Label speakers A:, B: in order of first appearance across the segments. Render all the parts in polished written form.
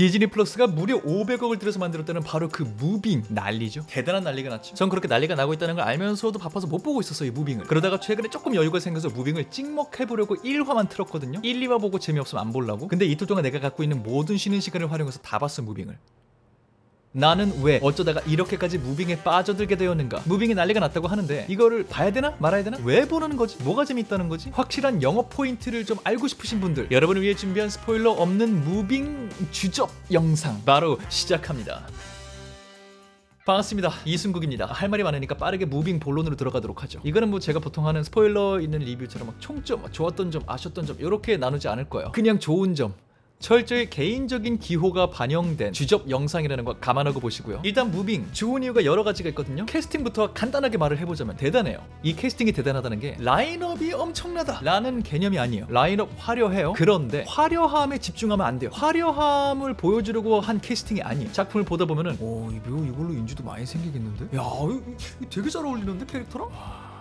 A: 디즈니 플러스가 무려 500억을 들여서 만들었다는 바로 그 무빙. 난리죠. 대단한 난리가 났죠. 전 그렇게 난리가 나고 있다는 걸 알면서도 바빠서 못 보고 있었어요, 이 무빙을. 그러다가 최근에 조금 여유가 생겨서 무빙을 찍먹해보려고 1화만 틀었거든요. 1, 2화 보고 재미없으면 안 보려고. 근데 이틀 동안 내가 갖고 있는 모든 쉬는 시간을 활용해서 다 봤어, 무빙을. 나는 왜 어쩌다가 이렇게까지 무빙에 빠져들게 되었는가. 무빙이 난리가 났다고 하는데 이거를 봐야 되나 말아야 되나? 왜 보는 거지? 뭐가 재밌다는 거지? 확실한 영업 포인트를 좀 알고 싶으신 분들, 여러분을 위해 준비한 스포일러 없는 무빙 주접 영상 바로 시작합니다. 반갑습니다. 이순국입니다. 할 말이 많으니까 빠르게 무빙 본론으로 들어가도록 하죠. 이거는 뭐 제가 보통 하는 스포일러 있는 리뷰처럼 막 총점, 좋았던 점, 아쉬웠던 점 이렇게 나누지 않을 거예요. 그냥 좋은 점, 철저히 개인적인 기호가 반영된 주접 영상이라는 거 감안하고 보시고요. 일단 무빙 좋은 이유가 여러 가지가 있거든요. 캐스팅부터 간단하게 말을 해보자면 대단해요. 이 캐스팅이 대단하다는 게 라인업이 엄청나다 라는 개념이 아니에요. 라인업 화려해요. 그런데 화려함에 집중하면 안 돼요. 화려함을 보여주려고 한 캐스팅이 아니에요. 작품을 보다 보면은 이 배우 이걸로 인지도 많이 생기겠는데? 야 이거 되게 잘 어울리는데 캐릭터랑?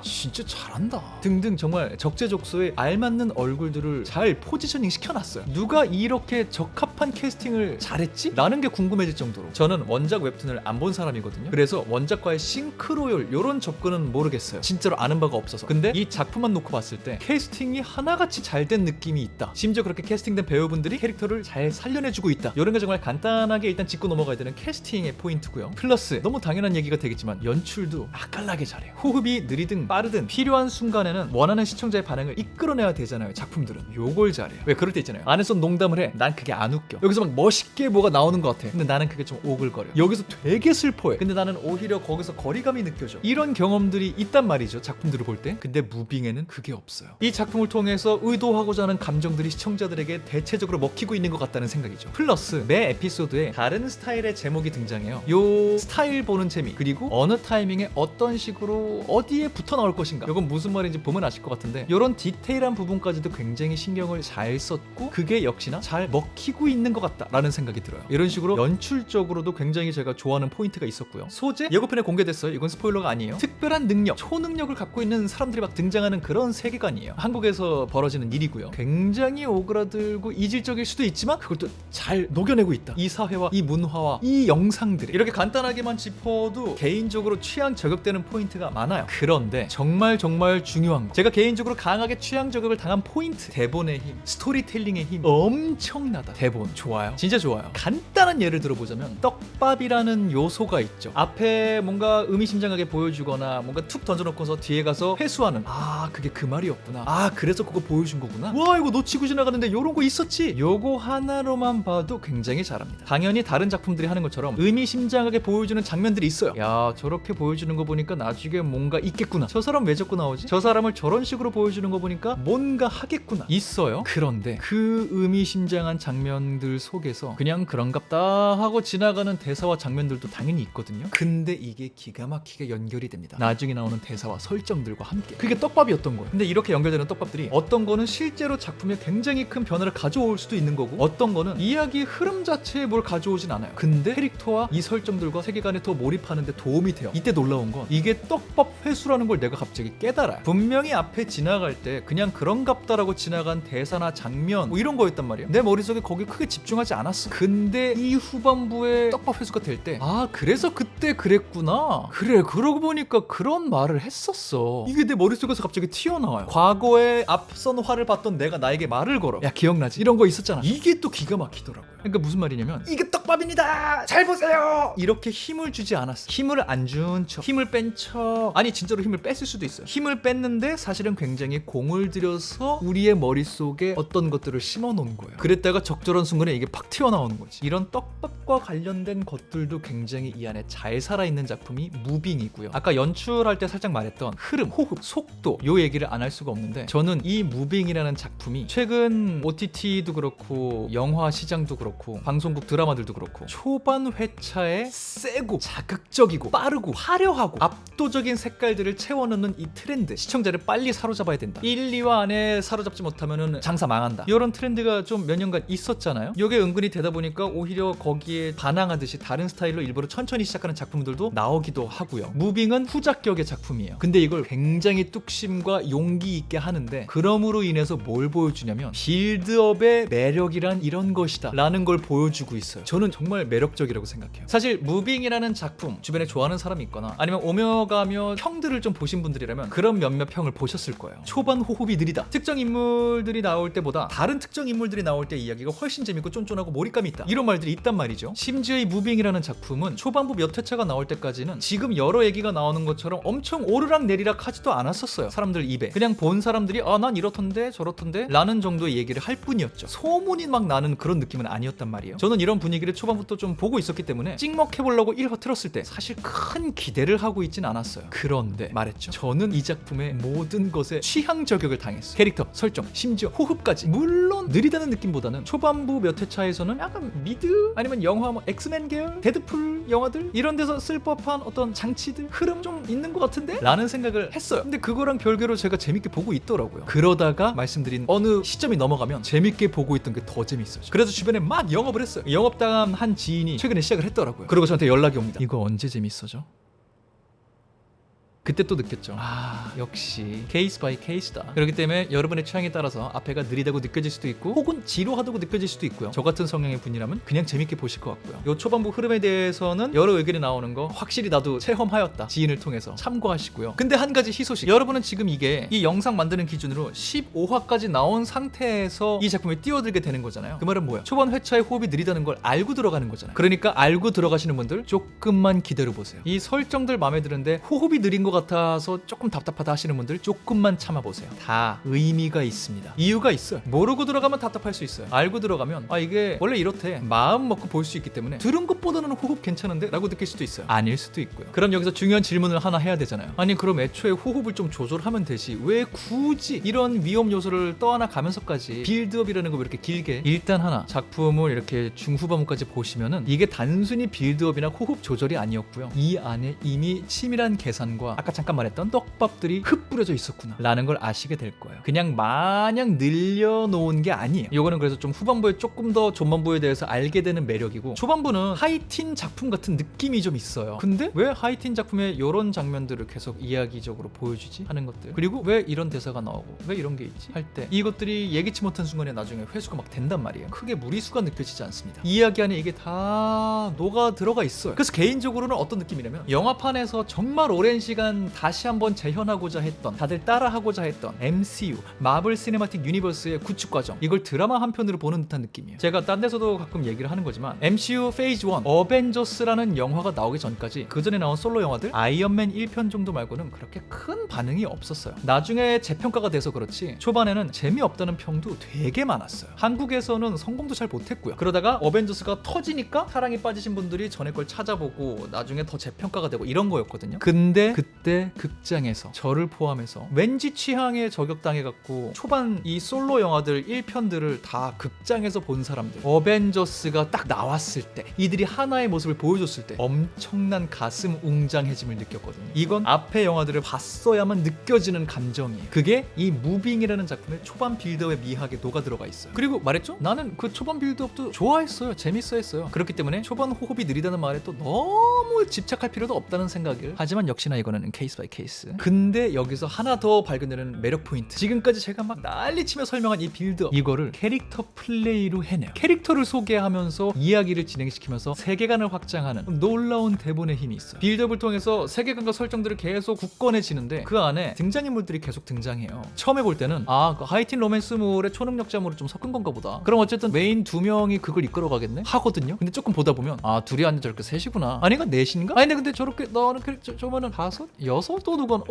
A: 진짜 잘한다 등등 정말 적재적소에 알맞는 얼굴들을 잘 포지셔닝 시켜놨어요. 누가 이렇게 적합한 캐스팅을 잘했지? 라는 게 궁금해질 정도로. 저는 원작 웹툰을 안 본 사람이거든요. 그래서 원작과의 싱크로율 요런 접근은 모르겠어요. 진짜로 아는 바가 없어서. 근데 이 작품만 놓고 봤을 때 캐스팅이 하나같이 잘 된 느낌이 있다. 심지어 그렇게 캐스팅된 배우분들이 캐릭터를 잘 살려내주고 있다. 요런 게 정말 간단하게 일단 짚고 넘어가야 되는 캐스팅의 포인트고요. 플러스 너무 당연한 얘기가 되겠지만 연출도 맛깔나게 잘해요. 호흡이 느리든 빠르든 필요한 순간에는 원하는 시청자의 반응을 이끌어내야 되잖아요. 작품들은 요걸 잘해요. 왜 그럴 때 있잖아요. 안에서 농담을 해. 난 그게 안 웃겨. 여기서 막 멋있게 뭐가 나오는 것 같아. 근데 나는 그게 좀 오글거려. 여기서 되게 슬퍼해. 근데 나는 오히려 거기서 거리감이 느껴져. 이런 경험들이 있단 말이죠. 작품들을 볼 때. 근데 무빙에는 그게 없어요. 이 작품을 통해서 의도하고자 하는 감정들이 시청자들에게 대체적으로 먹히고 있는 것 같다는 생각이죠. 플러스 매 에피소드에 다른 스타일의 제목이 등장해요. 요 스타일 보는 재미, 그리고 어느 타이밍에 어떤 식으로 어디에 붙어 나올 것인가. 이건 무슨 말인지 보면 아실 것 같은데 이런 디테일한 부분까지도 굉장히 신경을 잘 썼고 그게 역시나 잘 먹히고 있는 것 같다라는 생각이 들어요. 이런 식으로 연출적으로도 굉장히 제가 좋아하는 포인트가 있었고요. 소재 예고편에 공개됐어요. 이건 스포일러가 아니에요. 특별한 능력, 초능력을 갖고 있는 사람들이 막 등장하는 그런 세계관이에요. 한국에서 벌어지는 일이고요. 굉장히 오그라들고 이질적일 수도 있지만 그걸 또 잘 녹여내고 있다. 이 사회와 이 문화와 이 영상들이 이렇게 간단하게만 짚어도 개인적으로 취향 저격되는 포인트가 많아요. 그런데 정말 중요한 거, 제가 개인적으로 강하게 취향 저격을 당한 포인트, 대본의 힘, 스토리텔링의 힘 엄청나다. 대본 좋아요. 진짜 좋아요. 간단한 예를 들어보자면 떡밥이라는 요소가 있죠. 앞에 뭔가 의미심장하게 보여주거나 뭔가 툭 던져놓고서 뒤에 가서 회수하는, 그게 그 말이었구나, 그래서 그거 보여준 거구나, 와 이거 놓치고 지나가는데 요런 거 있었지. 요거 하나로만 봐도 굉장히 잘합니다. 당연히 다른 작품들이 하는 것처럼 의미심장하게 보여주는 장면들이 있어요. 야 저렇게 보여주는 거 보니까 나중에 뭔가 있겠구나, 저 사람 왜 자꾸 나오지? 저 사람을 저런 식으로 보여주는 거 보니까 뭔가 하겠구나, 있어요. 그런데 그 의미심장한 장면들 속에서 그냥 그런갑다 하고 지나가는 대사와 장면들도 당연히 있거든요. 근데 이게 기가 막히게 연결이 됩니다. 나중에 나오는 대사와 설정들과 함께. 그게 떡밥이었던 거예요. 근데 이렇게 연결되는 떡밥들이 어떤 거는 실제로 작품에 굉장히 큰 변화를 가져올 수도 있는 거고, 어떤 거는 이야기의 흐름 자체에 뭘 가져오진 않아요. 근데 캐릭터와 이 설정들과 세계관에 더 몰입하는데 도움이 돼요. 이때 놀라운 건 이게 떡밥 회수라는 걸 내가 갑자기 깨달아요. 분명히 앞에 지나갈 때 그냥 그런갑다라고 지나간 대사나 장면 뭐 이런 거였단 말이에요. 내 머릿속에 거기 크게 집중하지 않았어. 근데 이 후반부에 떡밥 회수가 될 때 그래서 그때 그랬구나, 그래 그러고 보니까 그런 말을 했었어, 이게 내 머릿속에서 갑자기 튀어나와요. 과거에 앞선 화를 봤던 내가 나에게 말을 걸어, 야 기억나지? 이런 거 있었잖아. 이게 또 기가 막히더라고요. 그러니까 무슨 말이냐면 이게 떡밥입니다, 잘 보세요, 이렇게 힘을 주지 않았어. 힘을 안 준 척, 힘을 뺀 척, 아니 진짜로 힘을 뺐을 수도 있어요. 힘을 뺐는데 사실은 굉장히 공을 들여서 우리의 머릿속에 어떤 것들을 심어 놓은 거예요. 그랬다가 적절한 순간에 이게 팍 튀어나오는 거지. 이런 떡밥과 관련된 것들도 굉장히 이 안에 잘 살아있는 작품이 무빙이고요. 아까 연출할 때 살짝 말했던 흐름, 호흡, 속도, 요 얘기를 안 할 수가 없는데, 저는 이 무빙이라는 작품이 최근 OTT도 그렇고 영화 시장도 그렇고 방송국 드라마들도 그렇고 초반 회차에 세고 자극적이고 빠르고 화려하고 압도적인 색깔들을 채워넣는 이 트렌드, 시청자를 빨리 사로잡아야 된다, 1, 2화 안에 사로잡지 못하면은 장사 망한다, 이런 트렌드가 좀 몇 년간 있었잖아요. 이게 은근히 되다 보니까 오히려 거기에 여기에 반항하듯이 다른 스타일로 일부러 천천히 시작하는 작품들도 나오기도 하고요. 무빙은 후작격의 작품이에요. 근데 이걸 굉장히 뚝심과 용기 있게 하는데 그럼으로 인해서 뭘 보여주냐면 빌드업의 매력이란 이런 것이다 라는 걸 보여주고 있어요. 저는 정말 매력적이라고 생각해요. 사실 무빙이라는 작품 주변에 좋아하는 사람이 있거나 아니면 오며 가며 평들을 좀 보신 분들이라면 그런 몇몇 평을 보셨을 거예요. 초반 호흡이 느리다. 특정 인물들이 나올 때보다 다른 특정 인물들이 나올 때 이야기가 훨씬 재밌고 쫀쫀하고 몰입감이 있다. 이런 말들이 있단 말이죠. 심지어 이 무빙이라는 작품은 초반부 몇 회차가 나올 때까지는 지금 여러 얘기가 나오는 것처럼 엄청 오르락 내리락 하지도 않았었어요. 사람들 입에. 그냥 본 사람들이 난 이렇던데 저렇던데 라는 정도의 얘기를 할 뿐이었죠. 소문이 막 나는 그런 느낌은 아니었단 말이에요. 저는 이런 분위기를 초반부터 좀 보고 있었기 때문에 찍먹해보려고 1화 틀었을 때 사실 큰 기대를 하고 있진 않았어요. 그런데 말했죠. 저는 이 작품의 모든 것에 취향 저격을 당했어요. 캐릭터, 설정, 심지어 호흡까지. 물론 느리다는 느낌보다는 초반부 몇 회차에서는 약간 미드 아니면 영화 뭐 엑스맨 계열, 데드풀 영화들 이런 데서 쓸 법한 어떤 장치들, 흐름 좀 있는 것 같은데? 라는 생각을 했어요. 근데 그거랑 별개로 제가 재밌게 보고 있더라고요. 그러다가 말씀드린 어느 시점이 넘어가면 재밌게 보고 있던 게 더 재밌어요. 그래서 주변에 막 영업을 했어요. 영업당한 한 지인이 최근에 시작을 했더라고요. 그리고 저한테 연락이 옵니다. 이거 언제 재밌어져? 그때 또 느꼈죠. 역시 케이스 바이 케이스다. 그렇기 때문에 여러분의 취향에 따라서 앞에가 느리다고 느껴질 수도 있고 혹은 지루하다고 느껴질 수도 있고요. 저 같은 성향의 분이라면 그냥 재밌게 보실 것 같고요. 요 초반부 흐름에 대해서는 여러 의견이 나오는 거 확실히 나도 체험하였다. 지인을 통해서 참고하시고요. 근데 한 가지 희소식. 여러분은 지금 이게 이 영상 만드는 기준으로 15화까지 나온 상태에서 이 작품에 뛰어들게 되는 거잖아요. 그 말은 뭐야? 초반 회차의 호흡이 느리다는 걸 알고 들어가는 거잖아요. 그러니까 알고 들어가시는 분들 조금만 기다려보세요. 이 설정들 마음에 드는데 호흡이 느린 것 같아서 조금 답답하다 하시는 분들 조금만 참아보세요. 다 의미가 있습니다. 이유가 있어요. 모르고 들어가면 답답할 수 있어요. 알고 들어가면 이게 원래 이렇대 마음 먹고 볼 수 있기 때문에 들은 것보다는 호흡 괜찮은데? 라고 느낄 수도 있어요. 아닐 수도 있고요. 그럼 여기서 중요한 질문을 하나 해야 되잖아요. 아니 그럼 애초에 호흡을 좀 조절하면 되지 왜 굳이 이런 위험 요소를 떠안아 가면서까지 빌드업이라는 거 왜 이렇게 길게. 일단 하나 작품을 이렇게 중후반부까지 보시면은 이게 단순히 빌드업이나 호흡 조절이 아니었고요. 이 안에 이미 치밀한 계산과 아까 잠깐 말했던 떡밥들이 흩뿌려져 있었구나 라는 걸 아시게 될 거예요. 그냥 마냥 늘려놓은 게 아니에요. 이거는 그래서 좀 후반부에 조금 더 전반부에 대해서 알게 되는 매력이고 초반부는 하이틴 작품 같은 느낌이 좀 있어요. 근데 왜 하이틴 작품에 이런 장면들을 계속 이야기적으로 보여주지? 하는 것들. 그리고 왜 이런 대사가 나오고 왜 이런 게 있지? 할 때 이것들이 예기치 못한 순간에 나중에 회수가 막 된단 말이에요. 크게 무리수가 느껴지지 않습니다. 이야기 안에 이게 다 녹아 들어가 있어요. 그래서 개인적으로는 어떤 느낌이냐면 영화판에서 정말 오랜 시간 다시 한번 재현하고자 했던 다들 따라하고자 했던 MCU 마블 시네마틱 유니버스의 구축 과정 이걸 드라마 한 편으로 보는 듯한 느낌이에요. 제가 딴 데서도 가끔 얘기를 하는 거지만 MCU 페이즈 1 어벤져스라는 영화가 나오기 전까지 그 전에 나온 솔로 영화들 아이언맨 1편 정도 말고는 그렇게 큰 반응이 없었어요. 나중에 재평가가 돼서 그렇지 초반에는 재미없다는 평도 되게 많았어요. 한국에서는 성공도 잘 못했고요. 그러다가 어벤져스가 터지니까 사랑에 빠지신 분들이 전에 걸 찾아보고 나중에 더 재평가가 되고 이런 거였거든요. 근데 그때 극장에서 저를 포함해서 왠지 취향에 저격당해갖고 초반 이 솔로 영화들 1편들을 다 극장에서 본 사람들 어벤져스가 딱 나왔을 때 이들이 하나의 모습을 보여줬을 때 엄청난 가슴 웅장해짐을 느꼈거든요. 이건 앞에 영화들을 봤어야만 느껴지는 감정이에요. 그게 이 무빙이라는 작품의 초반 빌드업에 미하게 녹아들어가 있어요. 그리고 말했죠? 나는 그 초반 빌드업도 좋아했어요. 재밌어 했어요. 그렇기 때문에 초반 호흡이 느리다는 말에 또 너무 집착할 필요도 없다는 생각을 하지만 역시나 이거는 케이스 바이 케이스. 근데 여기서 하나 더 발견되는 매력 포인트. 지금까지 제가 막 난리치며 설명한 이 빌드업 이거를 캐릭터 플레이로 해내요. 캐릭터를 소개하면서 이야기를 진행시키면서 세계관을 확장하는 놀라운 대본의 힘이 있어요. 빌드업을 통해서 세계관과 설정들을 계속 굳건해지는데 그 안에 등장인물들이 계속 등장해요. 처음에 볼 때는 그 하이틴 로맨스물의 초능력자물을 좀 섞은 건가 보다. 그럼 어쨌든 메인 두 명이 그걸 이끌어가겠네? 하거든요. 근데 조금 보다 보면 둘이 아니라 저렇게 셋이구나. 아니가 넷인가? 아니 근데 저렇게 너는 저거는 다섯? 여섯? 또 누군?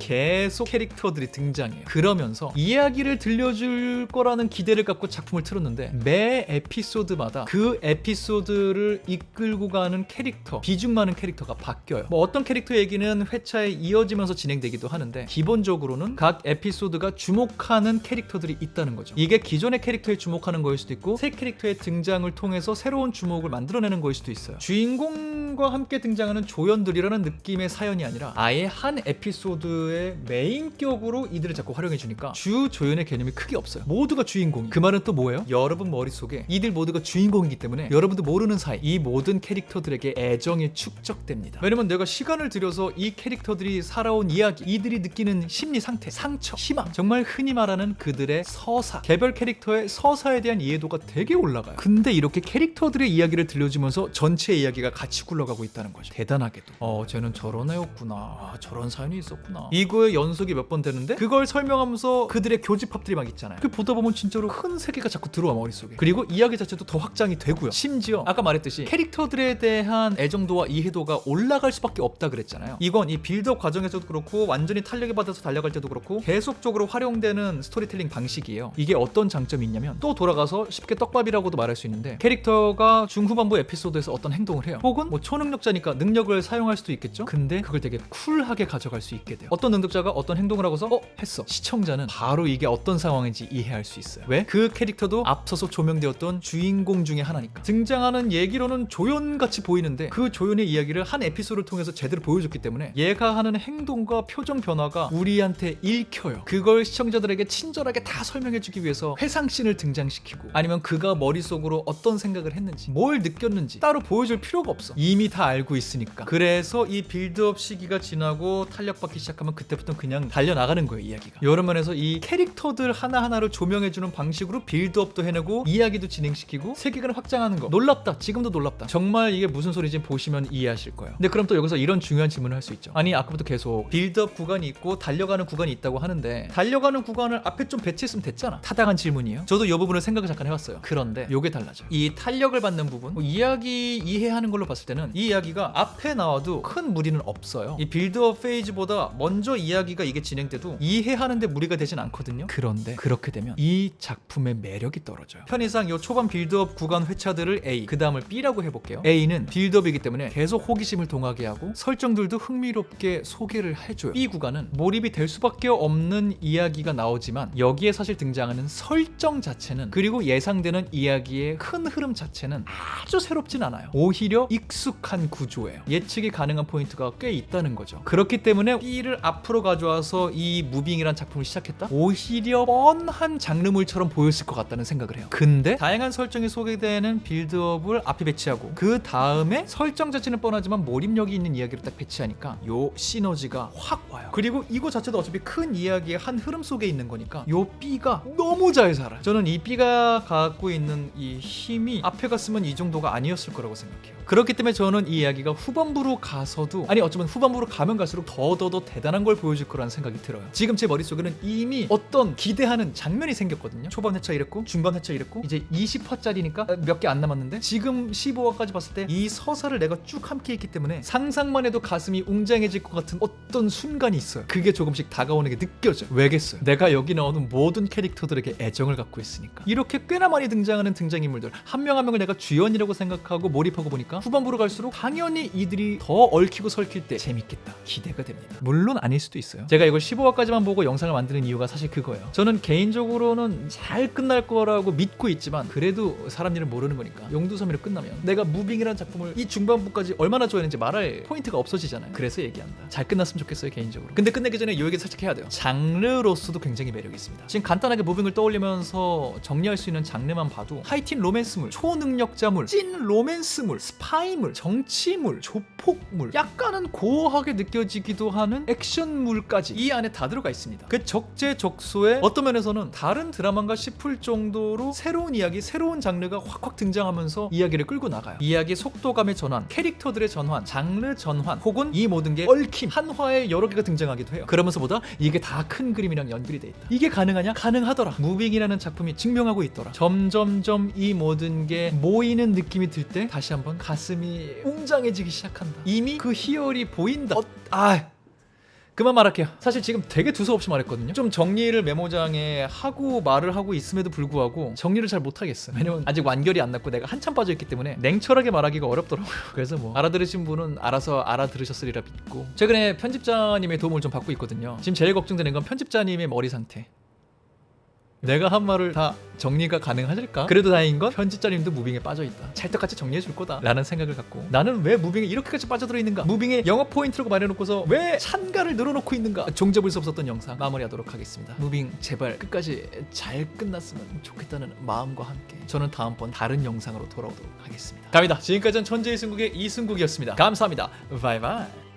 A: 계속 캐릭터들이 등장해요. 그러면서 이야기를 들려줄 거라는 기대를 갖고 작품을 틀었는데 매 에피소드마다 그 에피소드를 이끌고 가는 캐릭터, 비중 많은 캐릭터가 바뀌어요. 뭐 어떤 캐릭터 얘기는 회차에 이어지면서 진행되기도 하는데 기본적으로는 각 에피소드가 주목하는 캐릭터들이 있다는 거죠. 이게 기존의 캐릭터에 주목하는 거일 수도 있고 새 캐릭터의 등장을 통해서 새로운 주목을 만들어내는 거일 수도 있어요. 주인공과 함께 등장하는 조연들이라는 느낌의 사연이 아니라 아예 한 에피소드의 메인격으로 이들을 자꾸 활용해주니까 주 조연의 개념이 크게 없어요. 모두가 주인공이. 그 말은 또 뭐예요? 여러분 머릿속에 이들 모두가 주인공이기 때문에 여러분도 모르는 사이 이 모든 캐릭터들에게 애정이 축적됩니다. 왜냐면 내가 시간을 들여서 이 캐릭터들이 살아온 이야기, 이들이 느끼는 심리 상태, 상처, 희망, 정말 흔히 말하는 그들의 서사, 개별 캐릭터의 서사에 대한 이해도가 되게 올라가요. 근데 이렇게 캐릭터들의 이야기를 들려주면서 전체 이야기가 같이 굴러가고 있다는 거죠. 대단하게도 쟤는 저런 애였구나, 저런 사연이 있었구나, 이거의 연속이 몇 번 되는데 그걸 설명하면서 그들의 교집합들이 막 있잖아요. 그 보다 보면 진짜로 큰 세계가 자꾸 들어와 머릿속에. 그리고 이야기 자체도 더 확장이 되고요. 심지어 아까 말했듯이 캐릭터들에 대한 애정도와 이해도가 올라갈 수밖에 없다 그랬잖아요. 이건 이 빌드업 과정에서도 그렇고 완전히 탄력이 받아서 달려갈 때도 그렇고 계속적으로 활용되는 스토리텔링 방식이에요. 이게 어떤 장점이 있냐면, 또 돌아가서 쉽게 떡밥이라고도 말할 수 있는데, 캐릭터가 중후반부 에피소드에서 어떤 행동을 해요. 혹은 뭐 초능력자니까 능력을 사용할 수도 있겠죠. 근데 그걸 되게 쿨하게 가져갈 수 있게 돼요. 어떤 능력자가 어떤 행동을 하고서 했어. 시청자는 바로 이게 어떤 상황인지 이해할 수 있어요. 왜? 그 캐릭터도 앞서서 조명되었던 주인공 중에 하나니까. 등장하는 얘기로는 조연같이 보이는데 그 조연의 이야기를 한 에피소드를 통해서 제대로 보여줬기 때문에 얘가 하는 행동과 표정 변화가 우리한테 읽혀요. 그걸 시청자들에게 친절하게 다 설명해주기 위해서 회상씬을 등장시키고, 아니면 그가 머릿속으로 어떤 생각을 했는지, 뭘 느꼈는지 따로 보여줄 필요가 없어. 이미 다 알고 있으니까. 그래서 이 빌드업 시기가 지나고 탄력받기 시작하면 그때부터 그냥 달려나가는 거예요, 이야기가. 여러 면에서 이 캐릭터들 하나하나를 조명해주는 방식으로 빌드업도 해내고 이야기도 진행시키고 세계관을 확장하는 거, 놀랍다. 지금도 놀랍다. 정말 이게 무슨 소리인지 보시면 이해하실 거예요. 근데 그럼 또 여기서 이런 중요한 질문을 할 수 있죠. 아니, 아까부터 계속 빌드업 구간이 있고 달려가는 구간이 있다고 하는데 달려가는 구간을 앞에 좀 배치했으면 됐잖아. 타당한 질문이에요. 저도 이 부분을 생각을 잠깐 해봤어요. 그런데 요게 달라져요. 이 탄력을 받는 부분, 이야기 이해하는 걸로 봤을 때는 이 이야기가 앞에 나와도 큰 무리는 없어요. 이 빌드업 페이지보다 먼저 이야기가 이게 진행돼도 이해하는데 무리가 되진 않거든요. 그런데 그렇게 되면 이 작품의 매력이 떨어져요. 편의상 이 초반 빌드업 구간 회차들을 A, 그 다음을 B라고 해볼게요. A는 빌드업이기 때문에 계속 호기심을 동하게 하고 설정들도 흥미롭게 소개를 해줘요. B 구간은 몰입이 될 수밖에 없는 이야기가 나오지만 여기에 사실 등장하는 설정 자체는, 그리고 예상되는 이야기의 큰 흐름 자체는 아주 새롭진 않아요. 오히려 익숙한 구조예요. 예측이 가능한 포인트가 꽤 있다는 거죠. 그렇기 때문에 B를 앞으로 가져와서 이 무빙이란 작품을 시작했다? 오히려 뻔한 장르물처럼 보였을 것 같다는 생각을 해요. 근데 다양한 설정이 소개되는 빌드업을 앞에 배치하고 그 다음에 설정 자체는 뻔하지만 몰입력이 있는 이야기를 딱 배치하니까 요 시너지가 확 와요. 그리고 이거 자체도 어차피 큰 이야기의 한 흐름 속에 있는 거니까 요 B가 너무 잘 살아요. 저는 이 B가 갖고 있는 이 힘이 앞에 갔으면 이 정도가 아니었을 거라고 생각해요. 그렇기 때문에 저는 이 이야기가 후반부로 가서도, 아니 어쩌면 후반부로 가면 갈수록 더 대단한 걸 보여줄 거라는 생각이 들어요. 지금 제 머릿속에는 이미 어떤 기대하는 장면이 생겼거든요. 초반 회차 이랬고 중반 회차 이랬고 이제 20화짜리니까 몇 개 안 남았는데 지금 15화까지 봤을 때 이 서사를 내가 쭉 함께 했기 때문에 상상만 해도 가슴이 웅장해질 것 같은 어떤 순간이 있어요. 그게 조금씩 다가오는 게 느껴져요. 왜겠어요? 내가 여기 나오는 모든 캐릭터들에게 애정을 갖고 있으니까. 이렇게 꽤나 많이 등장하는 등장인물들 한 명 한 명을 내가 주연이라고 생각하고 몰입하고 보니까 후반부로 갈수록 당연히 이들이 더 얽히고 설킬 때 재밌겠다, 기대가 됩니다. 물론 아닐 수도 있어요. 제가 이걸 15화까지만 보고 영상을 만드는 이유가 사실 그거예요. 저는 개인적으로는 잘 끝날 거라고 믿고 있지만 그래도 사람 일을 모르는 거니까 용두섬이로 끝나면 내가 무빙이라는 작품을 이 중반부까지 얼마나 좋아했는지 말할 포인트가 없어지잖아요. 그래서 얘기한다. 잘 끝났으면 좋겠어요, 개인적으로. 근데 끝내기 전에 요 얘기 살짝 해야 돼요. 장르로서도 굉장히 매력이 있습니다. 지금 간단하게 무빙을 떠올리면서 정리할 수 있는 장르만 봐도 하이틴 로맨스물, 초능력자물, 찐 로맨스물, 스파이물, 정치물, 조폭물, 약간은 고어하게 느껴지기도 하는 액션물까지 이 안에 다 들어가 있습니다. 그 적재적소에 어떤 면에서는 다른 드라마인가 싶을 정도로 새로운 이야기, 새로운 장르가 확확 등장하면서 이야기를 끌고 나가요. 이야기 속도감의 전환, 캐릭터들의 전환, 장르 전환, 혹은 이 모든 게 얽힘, 한화에 여러 개가 등장하기도 해요. 그러면서보다 이게 다 큰 그림이랑 연결이 돼 있다. 이게 가능하냐? 가능하더라. 무빙이라는 작품이 증명하고 있더라. 점점점 이 모든 게 모이는 느낌이 들 때 다시 한번 가슴이 웅장해지기 시작한다. 이미 그 희열이 보인다. 그만 말할게요. 사실 지금 되게 두서없이 말했거든요. 좀 정리를 메모장에 하고 말을 하고 있음에도 불구하고 정리를 잘 못하겠어요. 왜냐면 아직 완결이 안 났고 내가 한참 빠져있기 때문에 냉철하게 말하기가 어렵더라고요. 그래서 뭐 알아들으신 분은 알아서 알아들으셨으리라 믿고, 최근에 편집자님의 도움을 좀 받고 있거든요. 지금 제일 걱정되는 건 편집자님의 머리 상태. 내가 한 말을 다 정리가 가능하실까? 그래도 다행인 건 편집자님도 무빙에 빠져있다. 찰떡같이 정리해 줄 거다 라는 생각을 갖고 나는 왜 무빙에 이렇게까지 빠져들어 있는가? 무빙에 영업 포인트라고 말해놓고서 왜 찬가를 늘어놓고 있는가? 종잡을 수 없었던 영상 마무리하도록 하겠습니다. 무빙 제발 끝까지 잘 끝났으면 좋겠다는 마음과 함께 저는 다음번 다른 영상으로 돌아오도록 하겠습니다. 갑니다. 지금까지는 천재의 승국의 이승국이었습니다. 감사합니다. 바이바이.